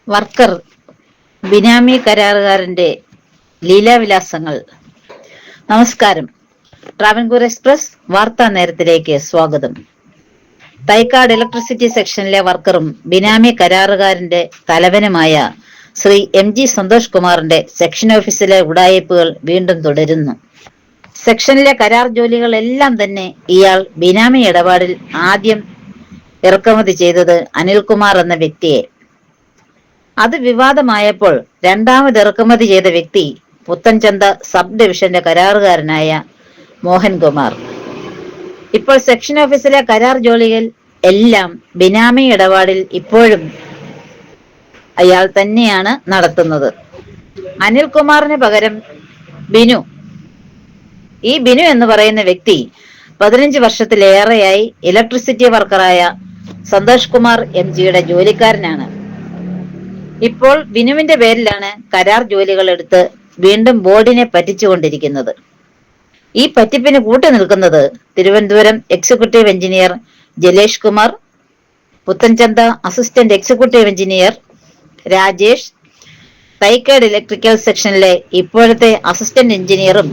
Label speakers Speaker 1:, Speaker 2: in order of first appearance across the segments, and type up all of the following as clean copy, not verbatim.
Speaker 1: Worker ബിനാമി കരാറുകാരന്റെ ലീലാവിലാസങ്ങൾ. നമസ്കാരം. Travancore express വാർത്താ നേരത്തിലേക്ക് സ്വാഗതം. തൈക്കാട് ഇലക്ട്രിസിറ്റി സെക്ഷനിലെ വർക്കറും ബിനാമി കരാറുകാരന്റെ തലവനുമായ ശ്രീ MG സന്തോഷ് കുമാറിന്റെ സെക്ഷൻ ഓഫീസിലെ ഉഡായിപ്പുകൾ വീണ്ടും തുടരുന്നു. സെക്ഷനിലെ കരാർ ജോലികളെല്ലാം തന്നെ ഇയാൾ ബിനാമി ഇടപാടിൽ ആദ്യം ഇറക്കുമതി ചെയ്തത് അനിൽകുമാർ എന്ന വ്യക്തിയെ. അത് വിവാദമായപ്പോൾ രണ്ടാമത് ഇറക്കുമതി ചെയ്ത വ്യക്തി പുത്തൻചന്ത സബ് ഡിവിഷന്റെ കരാറുകാരനായ മോഹൻകുമാർ. ഇപ്പോൾ സെക്ഷൻ ഓഫീസിലെ കരാർ ജോലികൾ എല്ലാം ബിനാമി ഇടപാടിൽ ഇപ്പോഴും അയാൾ തന്നെയാണ് നടത്തുന്നത്. അനിൽകുമാറിന് പകരം ബിനു. ഈ ബിനു എന്ന് പറയുന്ന വ്യക്തി 15 വർഷത്തിലേറെയായി ഇലക്ട്രിസിറ്റി വർക്കറായ സന്തോഷ് കുമാർ MGയുടെ ജോലിക്കാരനാണ്. ഇപ്പോൾ ബിനുവിന്റെ പേരിലാണ് കരാർ ജോലികൾ എടുത്ത് വീണ്ടും ബോർഡിനെ പറ്റിച്ചുകൊണ്ടിരിക്കുന്നത്. ഈ പറ്റിപ്പിന് കൂട്ടുനിൽക്കുന്നത് Thiruvananthapuram executive engineer Jalesh Kumar, Puthenchantha assistant executive engineer Rajesh, Thycaud electrical സെക്ഷനിലെ ഇപ്പോഴത്തെ അസിസ്റ്റന്റ് എഞ്ചിനീയറും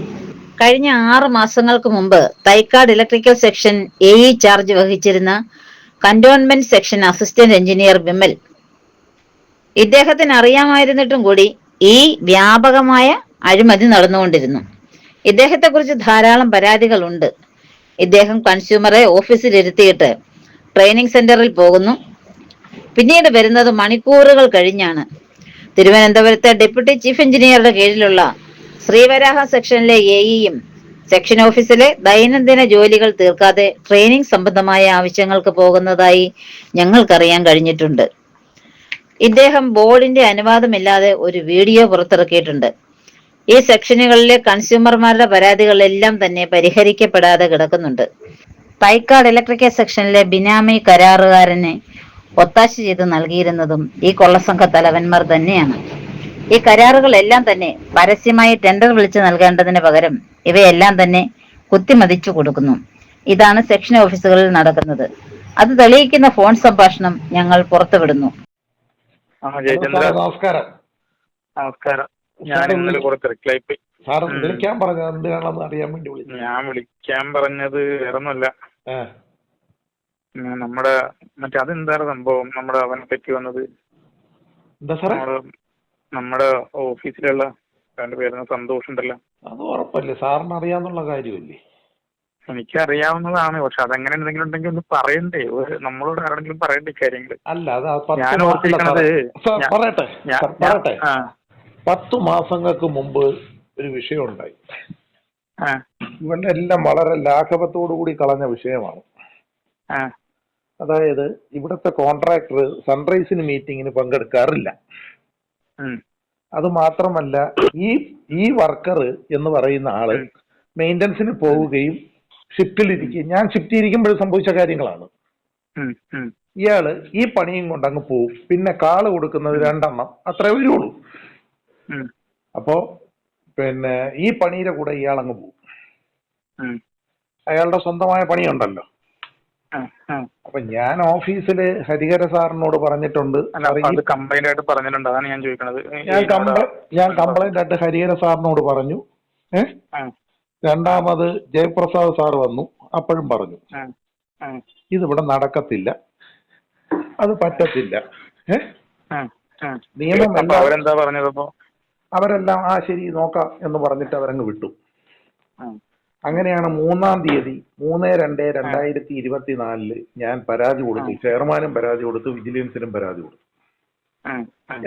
Speaker 1: കഴിഞ്ഞ 6 മാസങ്ങൾക്ക് മുമ്പ് Thycaud electrical section AE charge വഹിച്ചിരുന്ന cantonment section assistant engineer Vimal. ഇദ്ദേഹത്തിന് അറിയാമായിരുന്നിട്ടും കൂടി ഈ വ്യാപകമായ അഴിമതി നടന്നുകൊണ്ടിരുന്നു. ഇദ്ദേഹത്തെക്കുറിച്ച് ധാരാളം പരാതികളുണ്ട്. ഇദ്ദേഹം കൺസ്യൂമറെ ഓഫീസിലിരുത്തിയിട്ട് ട്രെയിനിങ് സെന്ററിൽ പോകുന്നു. പിന്നീട് വരുന്നത് മണിക്കൂറുകൾ കഴിഞ്ഞാണ്. തിരുവനന്തപുരത്തെ ഡെപ്യൂട്ടി ചീഫ് എഞ്ചിനീയറുടെ കീഴിലുള്ള ശ്രീവരാഹ സെക്ഷനിലെ AEയും സെക്ഷൻ ഓഫീസിലെ ദൈനംദിന ജോലികൾ തീർക്കാതെ ട്രെയിനിങ് സംബന്ധമായ ആവശ്യങ്ങൾക്ക് പോകുന്നതായി ഞങ്ങൾക്കറിയാൻ കഴിഞ്ഞിട്ടുണ്ട്. ഇദ്ദേഹം ബോർഡിന്റെ അനുവാദമില്ലാതെ ഒരു വീഡിയോ പുറത്തിറക്കിയിട്ടുണ്ട്. ഈ സെക്ഷനുകളിലെ കൺസ്യൂമർമാരുടെ പരാതികളെല്ലാം തന്നെ പരിഹരിക്കപ്പെടാതെ കിടക്കുന്നുണ്ട്. തൈക്കാട് ഇലക്ട്രിക്കൽ സെക്ഷനിലെ ബിനാമി കരാറുകാരനെ ഒത്താശ ചെയ്ത് നൽകിയിരുന്നതും ഈ കൊള്ളസംഘ തലവന്മാർ തന്നെയാണ്. ഈ കരാറുകളെല്ലാം തന്നെ പരസ്യമായി ടെൻഡർ വിളിച്ചു നൽകേണ്ടതിന് പകരം ഇവയെല്ലാം തന്നെ കുത്തിമതിച്ചു കൊടുക്കുന്നു. ഇതാണ് സെക്ഷൻ ഓഫീസുകളിൽ നടക്കുന്നത്. അത് തെളിയിക്കുന്ന ഫോൺ സംഭാഷണം ഞങ്ങൾ പുറത്തുവിടുന്നു.
Speaker 2: നമസ്കാരം.
Speaker 3: നമസ്കാരം. ഞാൻ ഇന്നലെ കുറച്ച് റിപ്ലൈ
Speaker 2: വിളിക്കാൻ പറഞ്ഞത് എന്തിനാണെന്ന് അറിയാൻ വേണ്ടി വിളിച്ചു.
Speaker 3: ഞാൻ വിളിക്കാൻ പറഞ്ഞത് വേറൊന്നുമല്ല, നമ്മുടെ മറ്റേ അതെന്താണ് സംഭവം, നമ്മുടെ അവനെ പറ്റി വന്നത്. നമ്മുടെ ഓഫീസിലുള്ള പേരുന്ന സന്തോഷം ഉണ്ടല്ലോ,
Speaker 2: അത് ഉറപ്പല്ലേ സാറിന് അറിയാന്നുള്ള കാര്യമല്ലേ?
Speaker 3: എനിക്കറിയാവുന്നതാണ്. പക്ഷെ അതെങ്ങനെ എന്തെങ്കിലും ഉണ്ടെങ്കിൽ ഒന്ന് പറയണ്ടേ, നമ്മളോട് ആരെങ്കിലും പറയണ്ടേ കാര്യങ്ങള്.
Speaker 2: അല്ല, അത്
Speaker 3: ഞാൻ ഓർത്തിരിക്കണത്
Speaker 2: പറയട്ടെ. 10 മാസങ്ങൾക്ക് മുമ്പ് ഒരു വിഷയം ഉണ്ടായി. ഇവന്റെ എല്ലാം വളരെ ലാഘവത്തോടു കൂടി കളഞ്ഞ വിഷയമാണ്. അതായത് ഇവിടുത്തെ കോൺട്രാക്ടർ സൺറൈസിന് മീറ്റിങ്ങിന് പങ്കെടുക്കാറില്ല. അത് മാത്രമല്ല, ഈ വർക്കർ എന്ന് പറയുന്ന ആള് മെയിൻ്റനൻസിന് പോവുകയും ഷിഫ്റ്റിലിരിക്കും. ഞാൻ ഷിഫ്റ്റ് ഇരിക്കുമ്പോൾ സംഭവിച്ച കാര്യങ്ങളാണ്. ഇയാള് ഈ പണിയും കൊണ്ട് അങ്ങ് പോവും. പിന്നെ കാള് കൊടുക്കുന്നത് 2 എണ്ണം അത്രേ വരുള്ളൂ. അപ്പോ പിന്നെ ഈ പണിയുടെ കൂടെ ഇയാൾ അങ്ങ് പോവും. അയാളുടെ സ്വന്തമായ പണിയുണ്ടല്ലോ. അപ്പൊ ഞാൻ ഓഫീസില് ഹരിഹര സാറിനോട് പറഞ്ഞിട്ടുണ്ട്.
Speaker 3: കംപ്ലൈന്റ് ആയിട്ട് പറഞ്ഞിട്ടുണ്ട്. അതാണ് ഞാൻ ചോദിക്കണത്.
Speaker 2: ഞാൻ കംപ്ലൈന്റ് ആയിട്ട് ഹരിഹര സാറിനോട് പറഞ്ഞു. രണ്ടാമത് ജയപ്രസാദ് സാർ വന്നു, അപ്പോഴും പറഞ്ഞു ഇതിവിടെ നടക്കത്തില്ല, അത് പറ്റത്തില്ല. നിയമം
Speaker 3: അവരെന്താ പറഞ്ഞതപ്പോ?
Speaker 2: അവരെല്ലാം ശരി നോക്കാം എന്ന് പറഞ്ഞിട്ട് അവരങ്ങ് വിട്ടു. അങ്ങനെയാണ് 3-ാം തീയതി 3/2/2024 ഞാൻ പരാതി കൊടുത്തു. ചെയർമാനും പരാതി കൊടുത്തു, വിജിലൻസിനും പരാതി കൊടുത്തു.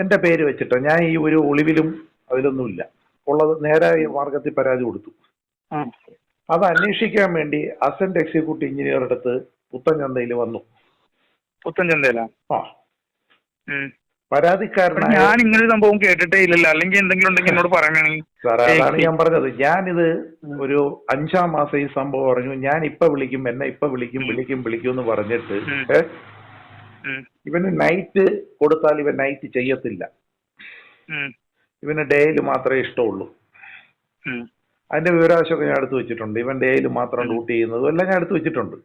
Speaker 2: എന്റെ പേര് വെച്ചിട്ട് ഞാൻ ഈ ഒരു ഒളിവിലും അതിലൊന്നുമില്ല ഉള്ളത്, നേരായ മാർഗത്തിൽ പരാതി കൊടുത്തു. അത് അന്വേഷിക്കാൻ വേണ്ടി അസിസ്റ്റന്റ് എക്സിക്യൂട്ടീവ് എഞ്ചിനീയർ അടുത്ത് പുത്തൻചന്തയിൽ വന്നു.
Speaker 3: പുത്തൻചന്തയിലാ?
Speaker 2: പരാതിക്കാരനായ
Speaker 3: ഞാൻ ഇങ്ങനെ സംഭവം കേട്ടിട്ടേ ഇല്ലല്ലോ. അല്ലെങ്കിൽ എന്തെങ്കിലും ഉണ്ടെങ്കിൽ എന്നോട് പറയണെങ്കിൽ.
Speaker 2: സാറേ, അതാണ് ഞാൻ പറഞ്ഞത്. ഞാനിത് ഒരു 5-ാം മാസം ഈ സംഭവം പറഞ്ഞു. ഞാൻ ഇപ്പൊ വിളിക്കും, എന്നെ ഇപ്പൊ വിളിക്കും എന്ന് പറഞ്ഞിട്ട് ഇവന് നൈറ്റ് കൊടുത്താൽ ഇവൻ നൈറ്റ് ചെയ്യത്തില്ല. ഇവന് ഡേയിൽ മാത്രമേ ഇഷ്ടമുള്ളൂ. അതിന്റെ വിവരാവകാശമൊക്കെ ഞാൻ എടുത്തു വെച്ചിട്ടുണ്ട്. ഇവൻ ഡേയിൽ മാത്രം ഡ്യൂട്ടി ചെയ്യുന്നതും എല്ലാം ഞാൻ എടുത്തു വെച്ചിട്ടുണ്ട്.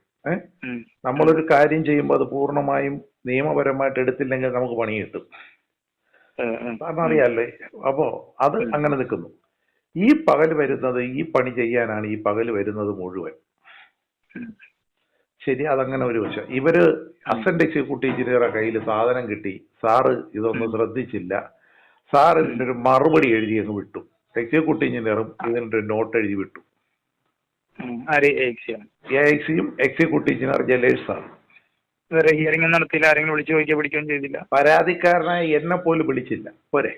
Speaker 2: നമ്മളൊരു കാര്യം ചെയ്യുമ്പോൾ അത് പൂർണ്ണമായും നിയമപരമായിട്ട് എടുത്തില്ലെങ്കിൽ നമുക്ക് പണി കിട്ടും. സാറിന് അറിയാല്ലേ. അപ്പോ അത് അങ്ങനെ നിൽക്കുന്നു. ഈ പകൽ വരുന്നത് ഈ പണി ചെയ്യാനാണ് ഈ പകൽ വരുന്നത് മുഴുവൻ. ശരി, അതങ്ങനെ ഒരു വശം. ഇവര് അസിസ്റ്റന്റ് എക്സിക്യൂട്ടീവ് എഞ്ചിനീയറുടെ കയ്യിൽ സാധനം കിട്ടി, സാറ് ഇതൊന്നും ശ്രദ്ധിച്ചില്ല, സാർ ഇതിന്റെ ഒരു മറുപടി എഴുതി അങ്ങ് വിട്ടു. എക്സിക്യൂട്ടീവ് എഞ്ചിനീയറും ഇതിന്റെ ഒരു നോട്ട് എഴുതി വിട്ടു. എക്സിയും executive engineer Jalesh sir
Speaker 3: hearing നടത്തിയില്ല, ആരെങ്കിലും വിളിച്ചു ചോദിക്കുക പിടിക്കുകയും ചെയ്തില്ല.
Speaker 2: പരാതിക്കാരനായി എന്നെ പോലും വിളിച്ചില്ല. പോരെ,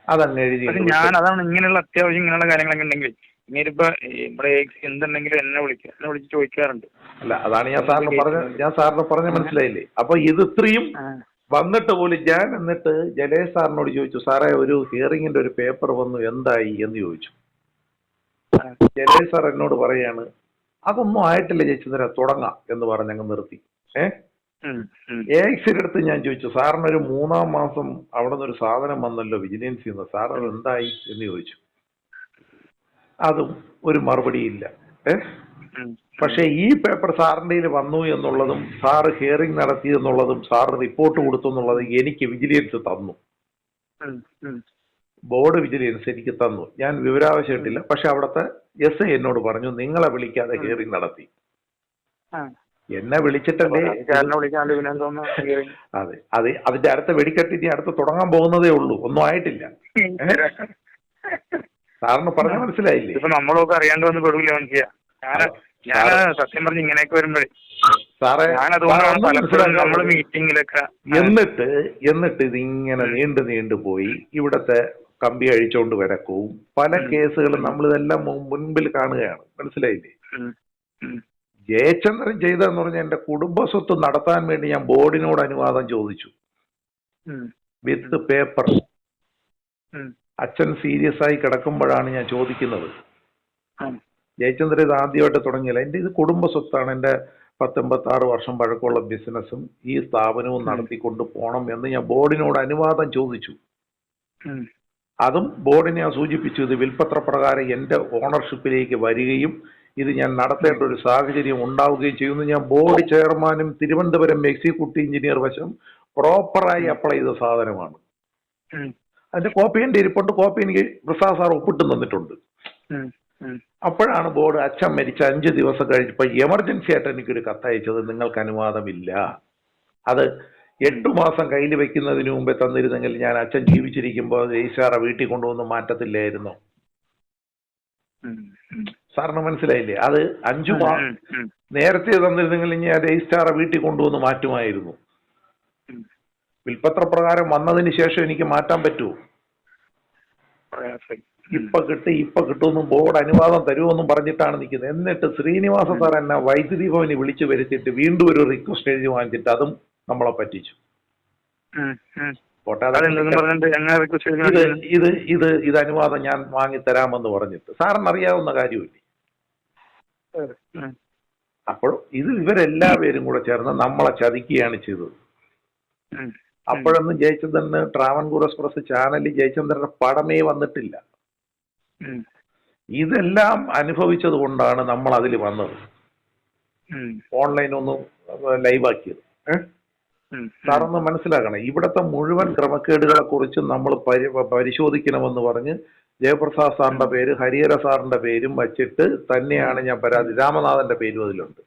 Speaker 2: അതങ്ങ് എഴുതി.
Speaker 3: ഞാൻ അതാണ് ഇങ്ങനെയുള്ള അത്യാവശ്യം ഇങ്ങനെയുള്ള കാര്യങ്ങളൊക്കെ ഉണ്ടെങ്കിൽ ഇനിയിപ്പോ ഇവിടെ എന്തുണ്ടെങ്കിലും എന്നെ വിളിച്ച് ചോദിക്കാറുണ്ട്.
Speaker 2: അല്ല, അതാണ് ഞാൻ സാറിന് പറഞ്ഞ മനസ്സിലായില്ലേ. അപ്പൊ ഇത് ഇത്രയും വന്നിട്ട് പോലും ഞാൻ എന്നിട്ട് ജലേഷ് സാറിനോട് ചോദിച്ചു, സാറേ ഒരു ഹിയറിംഗിന്റെ ഒരു പേപ്പർ വന്നു, എന്തായി എന്ന് ചോദിച്ചു. ജലേഷ് സാർ എന്നോട് പറയാണ്, അതൊന്നും ആയിട്ടില്ല ജയിച്ചതിനെ തുടങ്ങാം എന്ന് പറഞ്ഞങ്ങ് നിർത്തി. എക്സിന്റെ അടുത്ത് ഞാൻ ചോദിച്ചു, സാറിനൊരു 3-ാം മാസം അവിടെ നിന്ന് ഒരു സാധനം വന്നല്ലോ വിജിലൻസിൽ നിന്ന്, സാറിന് എന്തായി എന്ന് ചോദിച്ചു. അതും ഒരു മറുപടിയില്ല. പക്ഷെ ഈ പേപ്പർ സാറിന്റെ വന്നു എന്നുള്ളതും സാറ് ഹിയറിംഗ് നടത്തി എന്നുള്ളതും സാറ് റിപ്പോർട്ട് കൊടുത്തു എന്നുള്ളതും എനിക്ക് വിജിലൻസ് തന്നു. ബോർഡ് വിജിലൻസ് എനിക്ക് തന്നു. ഞാൻ വിവരാവകാശമിട്ടില്ല. പക്ഷെ അവിടുത്തെ എസ് എന്നോട് പറഞ്ഞു, നിങ്ങളെ വിളിക്കാതെ ഹിയറിംഗ് നടത്തി. എന്നെ വിളിച്ചിട്ടല്ലേ. അതെ അതെ, അതിന്റെ അടുത്ത വെടിക്കെട്ട് ഇനി അടുത്ത് തുടങ്ങാൻ പോകുന്നതേ ഉള്ളൂ, ഒന്നും ആയിട്ടില്ല. സാറിന് പറഞ്ഞ മനസ്സിലായില്ലേ.
Speaker 3: ഇപ്പൊ നമ്മളൊക്കെ അറിയാണ്ട് വന്ന് പെടില്ല മനസ്സില. ഞാൻ സത്യം പറഞ്ഞ് ഇങ്ങനെയൊക്കെ വരുമ്പോഴേ
Speaker 2: സാറേ
Speaker 3: നമ്മള് മീറ്റിങ്ങിലൊക്കെ
Speaker 2: എന്നിട്ട് ഇതിങ്ങനെ നീണ്ടു പോയി. ഇവിടത്തെ കമ്പി അഴിച്ചോണ്ട് വരക്കവും പല കേസുകളും നമ്മളിതെല്ലാം മുൻപിൽ കാണുകയാണ്. മനസ്സിലായില്ലേ. ജയചന്ദ്രൻ ചെയ്തതെന്ന് പറഞ്ഞാൽ എന്റെ കുടുംബസ്വത്ത് നടത്താൻ വേണ്ടി ഞാൻ ബോർഡിനോട് അനുവാദം ചോദിച്ചു, വിത്ത് പേപ്പർ. അച്ഛൻ സീരിയസ് ആയി കിടക്കുമ്പോഴാണ് ഞാൻ ചോദിക്കുന്നത്. ജയചന്ദ്രൻ ഇത് ആദ്യമായിട്ട് തുടങ്ങിയില്ല. എന്റെ ഇത് കുടുംബ സ്വത്താണ്, എന്റെ 56 വർഷം പഴക്കമുള്ള ബിസിനസ്സും ഈ സ്ഥാപനവും നടത്തിക്കൊണ്ട് പോകണം എന്ന് ഞാൻ ബോർഡിനോട് അനുവാദം ചോദിച്ചു. അതും ബോർഡിനെ ഞാൻ സൂചിപ്പിച്ചു, ഇത് വിൽപ്പത്ര പ്രകാരം എന്റെ ഓണർഷിപ്പിലേക്ക് വരികയും ഇത് ഞാൻ നടത്തേണ്ട ഒരു സാഹചര്യം ഉണ്ടാവുകയും ചെയ്യുന്നു. ഞാൻ ബോർഡ് ചെയർമാനും തിരുവനന്തപുരം എക്സിക്യൂട്ടീവ് എഞ്ചിനീയർ വശം പ്രോപ്പറായി അപ്ലൈ ചെയ്ത സാധനമാണ്. അതിന്റെ കോപ്പി എന്റെ ഇരിപ്പുണ്ട്. കോപ്പി എനിക്ക് പ്രസാദ് സാർ ഒപ്പിട്ട് തന്നിട്ടുണ്ട്. അപ്പോഴാണ് ബോർഡ് അച്ഛൻ മരിച്ച 5 ദിവസം കഴിഞ്ഞപ്പോൾ എമർജൻസി ആയിട്ട് എനിക്കൊരു കത്തയച്ചത്, നിങ്ങൾക്ക് അനുവാദമില്ല, അത് 8 മാസം കയ്യിൽ വെക്കുന്നതിന് മുമ്പേ തന്നിരുന്നെങ്കിൽ ഞാൻ അച്ഛൻ ജീവിച്ചിരിക്കുമ്പോൾ രജിസ്ട്രാറെ വീട്ടിൽ കൊണ്ടുവന്ന് മാറ്റത്തില്ലായിരുന്നു. സാറിന് മനസ്സിലായില്ലേ. അത് 5 മാസം നേരത്തെ തന്നിരുന്നെങ്കിൽ ഞാൻ രജിസ്ട്രാറെ വീട്ടിൽ കൊണ്ടുവന്ന് മാറ്റുമായിരുന്നു. വിൽപ്പത്ര പ്രകാരം വന്നതിന് ശേഷം എനിക്ക് മാറ്റാൻ പറ്റുമോ? ഇപ്പൊ കിട്ടുമെന്ന് ബോർഡ് അനുവാദം തരുമെന്നും പറഞ്ഞിട്ടാണ് നിൽക്കുന്നത്. എന്നിട്ട് ശ്രീനിവാസ സാർ എന്നെ വൈദ്യുതി ഭവന് വിളിച്ചു വരുത്തിയിട്ട് വീണ്ടും ഒരു റിക്വസ്റ്റ് എഴുതി വാങ്ങിച്ചിട്ട് അതും നമ്മളെ പറ്റിച്ചു. ഇത് അനുവാദം ഞാൻ വാങ്ങിത്തരാമെന്ന് പറഞ്ഞിട്ട് സാറിന് അറിയാവുന്ന കാര്യമില്ലേ. അപ്പോൾ ഇവരെല്ലാവരും കൂടെ ചേർന്ന് നമ്മളെ ചതിക്കുകയാണ് ചെയ്തത്. അപ്പോഴൊന്നും ജയചന്ദ്രന് ട്രാവൻകൂർ എക്സ്പ്രസ് ചാനലിൽ ജയചന്ദ്രന്റെ പടമേ വന്നിട്ടില്ല. ഇതെല്ലാം അനുഭവിച്ചത് കൊണ്ടാണ് നമ്മൾ അതിൽ വന്നത്, ഓൺലൈൻ ഒന്നും ലൈവാക്കിയത്. സാറൊന്ന് മനസ്സിലാക്കണം, ഇവിടത്തെ മുഴുവൻ ക്രമക്കേടുകളെ കുറിച്ച് നമ്മൾ പരിശോധിക്കണമെന്ന് പറഞ്ഞ് ജയപ്രസാദ് സാറിന്റെ പേര് ഹരിഹര സാറിന്റെ പേരും വച്ചിട്ട് തന്നെയാണ് ഞാൻ പരാതി. രാമനാഥന്റെ പേരും അതിലുണ്ട്.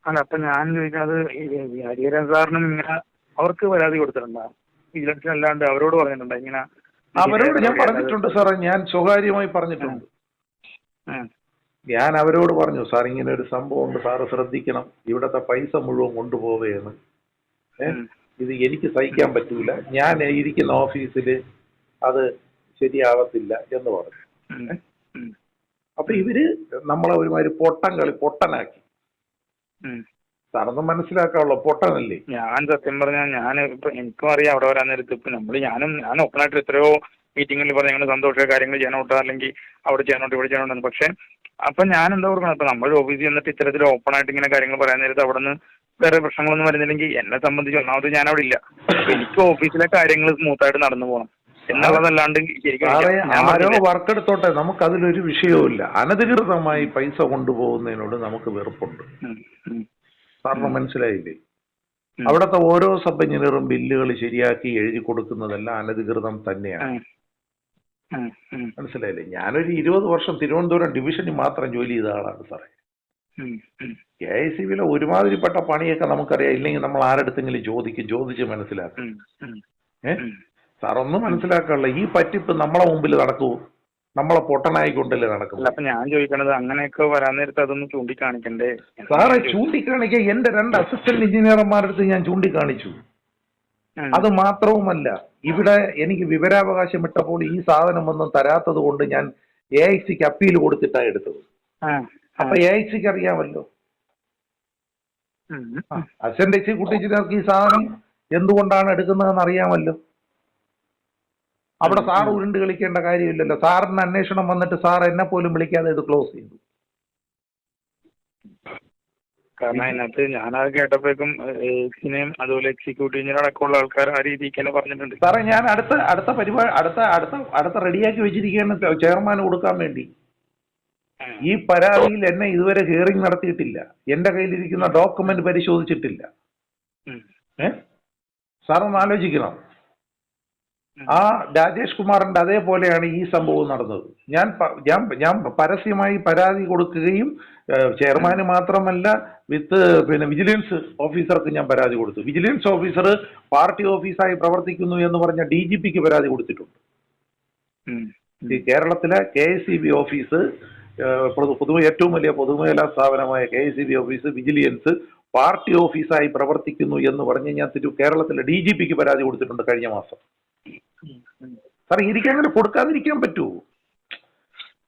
Speaker 3: അല്ല, അപ്പൊ ഞാൻ ചോദിക്കുന്നത് ഹരിഹരൻ സാറിനും ഇങ്ങനെ അവർക്ക് പരാതി കൊടുത്തിട്ടുണ്ടോ? ഇലക്ഷൻ അല്ലാണ്ട് അവരോട് പറഞ്ഞിട്ടുണ്ടോ ഇങ്ങനെ?
Speaker 2: അവരോട് ഞാൻ പറഞ്ഞിട്ടുണ്ട് സാറേ, ഞാൻ സ്വകാര്യമായി പറഞ്ഞിട്ടുണ്ട്. ഞാൻ അവരോട് പറഞ്ഞു, സാർ ഇങ്ങനെ ഒരു സംഭവം ഉണ്ട്, സാറ് ശ്രദ്ധിക്കണം, ഇവിടത്തെ പൈസ മുഴുവൻ കൊണ്ടുപോവുകയാണ്, ഇത് എനിക്ക് സഹിക്കാൻ പറ്റൂല, ഞാൻ ഇരിക്കുന്ന ഓഫീസില് അത് ശരിയാവത്തില്ല എന്ന് പറഞ്ഞു. അപ്പൊ ഇവര് നമ്മളെ ഒരുമാതിരി പൊട്ടനാക്കി. സാറൊന്നും മനസ്സിലാക്കാവുള്ള പൊട്ടനല്ലേ.
Speaker 3: ഞാൻ സത്യം പറഞ്ഞാൽ ഞാൻ ഇപ്പൊ എനിക്കും അറിയാം അവിടെ വരാൻ നേരത്ത് ഇപ്പൊ ഞാൻ ഓപ്പണായിട്ട് എത്രയോ മീറ്റിങ്ങിൽ പറഞ്ഞ ഞങ്ങൾ സന്തോഷ കാര്യങ്ങൾ ചെയ്യാനോട്ടോ അല്ലെങ്കിൽ അവിടെ ചെയ്യാനോട്ടോ ഇവിടെ ചെയ്യാനോട്ടോ. പക്ഷെ അപ്പൊ ഞാൻ എന്താ ഓർക്കണം, ഇപ്പൊ നമ്മുടെ ഓഫീസിൽ ചെന്നിട്ട് ഇത്തരത്തിൽ ഓപ്പണായിട്ട് ഇങ്ങനെ കാര്യങ്ങൾ പറയാൻ നേരത്ത് അവിടെ നിന്ന് വേറെ പ്രശ്നങ്ങളൊന്നും വരുന്നില്ലെങ്കിൽ എന്നെ സംബന്ധിച്ച് ഒന്നാമത് ഞാൻ അവിടെ ഇല്ല. എനിക്ക് ഓഫീസിലെ കാര്യങ്ങൾ സ്മൂത്തായിട്ട് നടന്നു പോകണം എന്നുള്ളതല്ലാണ്ട്
Speaker 2: ആരോ വർക്കെടുത്തോട്ടെ, നമുക്ക് അതിലൊരു വിഷയവുമില്ല. അനധികൃതമായി പൈസ കൊണ്ടുപോകുന്നതിനോട് നമുക്ക് വെറുപ്പുണ്ട്. സാറിന് മനസ്സിലായില്ലേ. അവിടുത്തെ ഓരോ സബ് എഞ്ചിനീയറും ബില്ലുകൾ ശരിയാക്കി എഴുതി കൊടുക്കുന്നതെല്ലാം അനധികൃതം തന്നെയാണ്. മനസ്സിലായില്ലേ? ഞാനൊരു 20 വർഷം തിരുവനന്തപുരം ഡിവിഷനിൽ മാത്രം ജോലി ചെയ്ത ആളാണ് സാറേ. KICBയിലെ ഒരുമാതിരിപ്പെട്ട പണിയൊക്കെ നമുക്കറിയാം. ഇല്ലെങ്കിൽ നമ്മൾ ആരടുത്തെങ്കിലും ചോദിച്ച് മനസ്സിലാക്കും. സാറൊന്നും മനസ്സിലാക്കാനുള്ള ഈ പറ്റിപ്പ് നമ്മളെ മുമ്പിൽ നടക്കുമോ? നമ്മളെ പൊട്ടനായിക്കൊണ്ടല്ലേ നടക്കുന്നത്.
Speaker 3: അപ്പൊ ഞാൻ ചോദിക്കണത് അങ്ങനെയൊക്കെ വരാൻ നേരത്തെ അതൊന്ന് ചൂണ്ടിക്കാണിക്കണ്ടേ?
Speaker 2: സാറെ ചൂണ്ടിക്കാണിക്കാൻ എന്റെ 2 അസിസ്റ്റന്റ് എഞ്ചിനീയർമാരടുത്ത് ഞാൻ ചൂണ്ടിക്കാണിച്ചു. അത് മാത്രവുമല്ല, ഇവിടെ എനിക്ക് വിവരാവകാശം ഇട്ടപ്പോൾ ഈ സാധനം ഒന്നും തരാത്തത് കൊണ്ട് ഞാൻ AICക്ക് അപ്പീൽ കൊടുത്തിട്ടാണ് എടുത്തത്. അപ്പൊ AICക്ക് അറിയാമല്ലോ, അസിസ്റ്റന്റ് എക്സിക്യൂട്ടീവ് എഞ്ചിനീയർക്ക് ഈ സാധനം എന്തുകൊണ്ടാണ് എടുക്കുന്നതെന്ന് അറിയാമല്ലോ. അവിടെ സാർ ഉരുണ്ട് കളിക്കേണ്ട കാര്യമില്ലല്ലോ. സാറിന് അന്വേഷണം വന്നിട്ട് സാർ എന്നെ പോലും വിളിക്കാതെ ഇത് ക്ലോസ് ചെയ്തു.
Speaker 3: കാരണം അതിനകത്ത് ഞാനത് കേട്ടപ്പോഴേക്കും എക്സിനെയും അതുപോലെ എക്സിക്യൂട്ടീവ് എഞ്ചിനീയറടക്കമുള്ള ആൾക്കാർ ആ രീതിക്ക് തന്നെ പറഞ്ഞിട്ടുണ്ട്.
Speaker 2: സാറേ, ഞാൻ അടുത്ത പരിപാടി അടുത്ത റെഡിയാക്കി വെച്ചിരിക്കുകയാണ് ചെയർമാന് കൊടുക്കാൻ വേണ്ടി. ഈ പരാതിയിൽ എന്നെ ഇതുവരെ ഹിയറിംഗ് നടത്തിയിട്ടില്ല. എന്റെ കയ്യിലിരിക്കുന്ന ഡോക്യുമെന്റ് പരിശോധിച്ചിട്ടില്ല. സാറൊന്ന് ആലോചിക്കണം. ആ രാജേഷ് കുമാറിന്റെ അതേപോലെയാണ് ഈ സംഭവം നടന്നത്. ഞാൻ പരസ്യമായി പരാതി കൊടുക്കുകയും ചെയർമാന് മാത്രമല്ല വിജിലൻസ് ഓഫീസർക്ക് ഞാൻ പരാതി കൊടുത്തു. വിജിലൻസ് ഓഫീസർ പാർട്ടി ഓഫീസായി പ്രവർത്തിക്കുന്നു എന്ന് പറഞ്ഞ DGPക്ക് പരാതി കൊടുത്തിട്ടുണ്ട്. ഈ കേരളത്തിലെ KICB ഓഫീസ് ഏറ്റവും വലിയ പൊതുമേഖലാ സ്ഥാപനമായ KICB ഓഫീസ് വിജിലൻസ് പാർട്ടി ഓഫീസായി പ്രവർത്തിക്കുന്നു എന്ന് പറഞ്ഞ് ഞാൻ കേരളത്തിലെ DGPക്ക് പരാതി കൊടുത്തിട്ടുണ്ട് കഴിഞ്ഞ മാസം. സാറേ, എനിക്കങ്ങനെ കൊടുക്കാതിരിക്കാൻ പറ്റുമോ?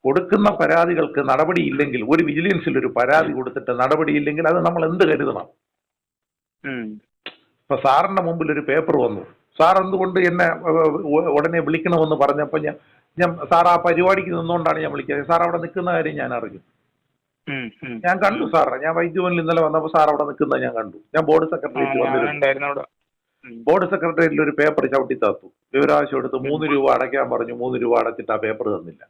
Speaker 2: കൊടുക്കുന്ന പരാതികൾക്ക് നടപടിയില്ലെങ്കിൽ, ഒരു വിജിലൻസിൽ ഒരു പരാതി കൊടുത്തിട്ട് നടപടിയില്ലെങ്കിൽ അത് നമ്മൾ എന്ത് കരുതണം? ഇപ്പൊ സാറിന്റെ മുമ്പിൽ ഒരു പേപ്പർ വന്നു. സാർ എന്തുകൊണ്ട് എന്നെ ഉടനെ വിളിക്കണമെന്ന് പറഞ്ഞപ്പോൾ ഞാൻ സാർ ആ പരിപാടിക്ക് നിന്നുകൊണ്ടാണ് ഞാൻ വിളിക്കുന്നത്. സാർ അവിടെ നിൽക്കുന്ന കാര്യം ഞാൻ അറിഞ്ഞു. ഞാൻ കണ്ടു സാറിനെ. ഞാൻ വൈദ്യുവനിൽ ഇന്നലെ വന്നപ്പോൾ സാർ അവിടെ നിൽക്കുന്നത് ഞാൻ കണ്ടു. ഞാൻ ബോർഡ് സെക്രട്ടറിയേറ്റ് വന്നിരുന്നു. ബോർഡ് സെക്രട്ടറിയേറ്റിൽ ഒരു പേപ്പർ ചവിട്ടി താത്തു. വിവരാവശ്യം എടുത്ത് 3 രൂപ അടയ്ക്കാൻ പറഞ്ഞു. 3 രൂപ അടച്ചിട്ട് ആ പേപ്പർ തന്നില്ല.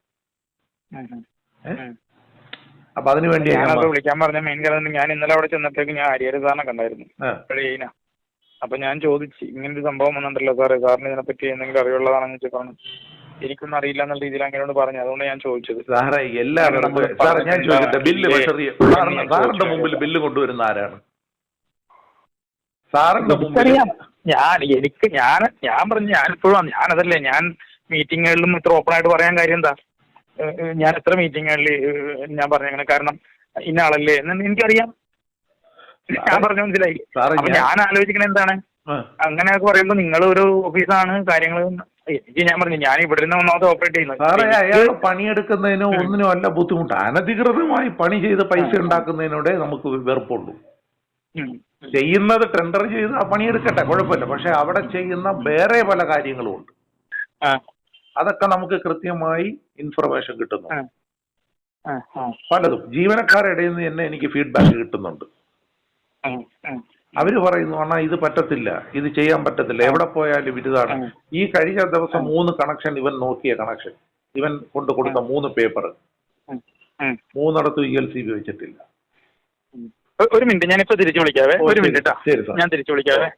Speaker 2: അപ്പൊ അതിനുവേണ്ടി
Speaker 3: വിളിക്കാൻ പറഞ്ഞ മെയിൻ കാര്യം, ഞാൻ ഇന്നലെ അവിടെ ചെന്നപ്പോഴേക്ക് ഞാൻ ഹരിഹര സാറിനെ കണ്ടായിരുന്നു. അപ്പൊ ഞാൻ ചോദിച്ചു, ഇങ്ങനൊരു സംഭവം വന്നിട്ടുണ്ടല്ലോ സാറേ, സാറിന് ഇതിനെപ്പറ്റി എന്തെങ്കിലും അറിവുള്ളതാണെന്ന് വെച്ചാൽ എനിക്കൊന്നും അറിയില്ല എന്നുള്ള രീതിയിൽ അങ്ങനെയോട് പറഞ്ഞു. അതുകൊണ്ട് ഞാൻ ചോദിച്ചത്.
Speaker 2: സാറേ, എല്ലാവരും ഞാൻ ചോദിക്കട്ടെ, സാറിന്റെ മുമ്പിൽ ബില്ല് കൊണ്ടുവരുന്ന ആരാണ്? സാറിന്റെ മുമ്പിൽ ഞാൻ പറഞ്ഞു, ഞാനിപ്പോഴും ഞാനതല്ലേ, ഞാൻ മീറ്റിങ്ങുകളിലും ഇത്ര ഓപ്പൺ ആയിട്ട് പറയാൻ കാര്യം എന്താ? ഞാൻ എത്ര മീറ്റിങ്ങുകളിൽ ഞാൻ പറഞ്ഞങ്ങനെ, കാരണം ഇന്ന ആളല്ലേ എന്ന് എനിക്കറിയാം. ഞാൻ പറഞ്ഞ മനസ്സിലായി. ഞാൻ ആലോചിക്കണ എന്താണ്, അങ്ങനെയൊക്കെ പറയുമ്പോ നിങ്ങൾ ഒരു ഓഫീസാണ്, കാര്യങ്ങൾ എനിക്ക് ഞാൻ പറഞ്ഞു, ഞാൻ ഇവിടെ നിന്ന് ഒന്നാമത് ഓപ്പറേറ്റ് ചെയ്യുന്നത്. പണിയെടുക്കുന്നതിനോ ഒന്നിനും അല്ല ബുദ്ധിമുട്ട്. അനധികൃതമായി പണി ചെയ്ത് പൈസ ഉണ്ടാക്കുന്നതിനോടെ നമുക്ക് വെറുപ്പുള്ളൂ. ചെയ്യുന്നത് ടെൻഡർ ചെയ്ത് ആ പണിയെടുക്കട്ടെ, കുഴപ്പമില്ല. പക്ഷെ അവിടെ ചെയ്യുന്ന വേറെ പല കാര്യങ്ങളും ഉണ്ട്. അതൊക്കെ നമുക്ക് കൃത്യമായി ഇൻഫർമേഷൻ കിട്ടുന്നു. പലതും ജീവനക്കാരുടെ ഇടയിൽ നിന്ന് തന്നെ എനിക്ക് ഫീഡ്ബാക്ക് കിട്ടുന്നുണ്ട്. അവര് പറയുന്നു, അണ്ണാ ഇത് പറ്റത്തില്ല, ഇത് ചെയ്യാൻ പറ്റത്തില്ല, എവിടെ പോയാലും ഇതാണ്. ഈ കഴിഞ്ഞ ദിവസം 3 കണക്ഷൻ ഇവൻ നോക്കിയ കണക്ഷൻ, ഇവൻ കൊണ്ട് കൊടുത്ത 3 പേപ്പർ 3 ELCB വെച്ചിട്ടില്ല.
Speaker 3: ഒരു മിനിറ്റ്, ഞാനിപ്പോ തിരിച്ചു വിളിക്കാവേ. ഒരു മിനിറ്റ്, ഞാൻ തിരിച്ചു വിളിക്കാവേ.